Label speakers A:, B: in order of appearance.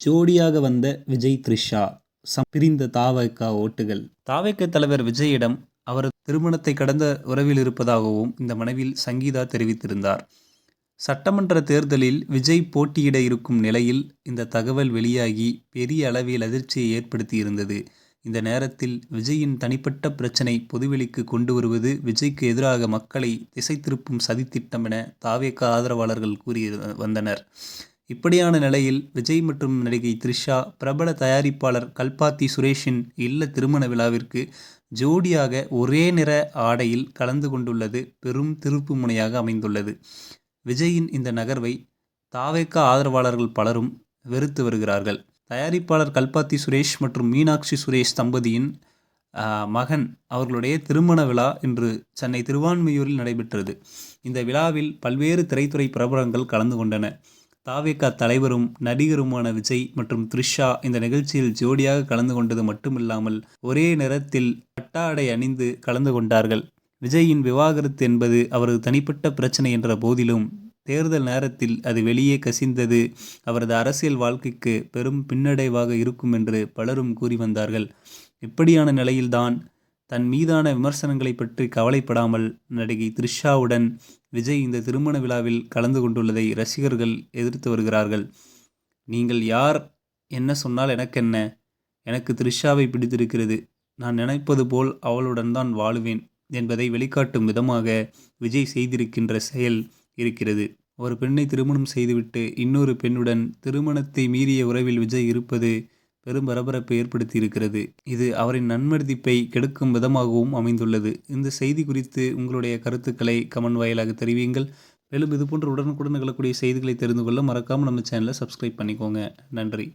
A: ஜோடியாக வந்த விஜய் த்ரிஷா பிரிந்த தாவக ஓட்டுகள். தாவக தலைவர் விஜயிடம் அவரது திருமணத்தை கடந்த உறவில் இருப்பதாகவும் இந்த மனைவில் சங்கீதா தெரிவித்திருந்தார். சட்டமன்ற தேர்தலில் விஜய் போட்டியிட இருக்கும் நிலையில் இந்த தகவல் வெளியாகி பெரிய அளவில் அதிர்ச்சியை ஏற்படுத்தியிருந்தது. இந்த நேரத்தில் விஜயின் தனிப்பட்ட பிரச்சனை பொதுவெளிக்கு கொண்டு வருவது விஜய்க்கு எதிராக மக்களை திசை திருப்பும் சதித்திட்டம் என தாவேக ஆதரவாளர்கள் கூறி வந்தனர். இப்படியான நிலையில் விஜய் மற்றும் நடிகை த்ரிஷா பிரபல தயாரிப்பாளர் கல்பாத்தி சுரேஷின் இல்ல திருமண விழாவிற்கு ஜோடியாக ஒரே நிற ஆடையில் கலந்து கொண்டுள்ளது பெரும் திருப்பு முனையாக அமைந்துள்ளது. விஜயின் இந்த நகர்வை தாவேக ஆதரவாளர்கள் பலரும் வெறுத்து வருகிறார்கள். தயாரிப்பாளர் கல்பாத்தி சுரேஷ் மற்றும் மீனாட்சி சுரேஷ் தம்பதியின் மகன் அவர்களுடைய திருமண விழா இன்று சென்னை திருவான்மியூரில் நடைபெற்றது. இந்த விழாவில் பல்வேறு திரைத்துறை பிரபலங்கள் கலந்து கொண்டன. தாவேக தலைவரும் நடிகருமான விஜய் மற்றும் த்ரிஷா இந்த நிகழ்ச்சியில் ஜோடியாக கலந்து கொண்டது மட்டுமில்லாமல் ஒரே நிறத்தில் பட்டாடை அணிந்து கலந்து கொண்டார்கள். விஜயின் விவாகரத்து என்பது அவரது தனிப்பட்ட பிரச்சனை என்ற போதிலும் தேர்தல் நேரத்தில் அது வெளியே கசிந்தது அவரது அரசியல் வாழ்க்கைக்கு பெரும் பின்னடைவாக இருக்கும் என்று பலரும் கூறி வந்தார்கள். இப்படியான நிலையில்தான் தன் மீதான விமர்சனங்களை பற்றி கவலைப்படாமல் நடிகை த்ரிஷாவுடன் விஜய் இந்த திருமண விழாவில் கலந்து கொண்டுள்ளதை ரசிகர்கள் எதிர்த்து வருகிறார்கள். நீங்கள் யார் என்ன சொன்னால் எனக்கென்ன, எனக்கு த்ரிஷாவை பிடித்திருக்கிறது, நான் நினைப்பது போல் அவளுடன் தான் வாழுவேன் என்பதை வெளிக்காட்டும் விதமாக விஜய் செய்திருக்கின்ற செயல் இருக்கிறது. ஒரு பெண்ணை திருமணம் செய்துவிட்டு இன்னொரு பெண்ணுடன் திருமணத்தை மீறிய உறவில் விஜய் இருப்பது பெரும் பரபரப்பை ஏற்படுத்தி இருக்கிறது. இது அவரின் நன்மதிப்பை கெடுக்கும் விதமாகவும் அமைந்துள்ளது. இந்த செய்தி குறித்து உங்களுடைய கருத்துக்களை கமெண்ட் வாயிலாக தெரிவியுங்கள். மேலும் இதுபோன்ற உடனுக்குடன் நிகழக்கூடிய செய்திகளை தெரிந்து கொள்ள மறக்காமல் நம்ம சேனலை சப்ஸ்கிரைப் பண்ணிக்கோங்க. நன்றி.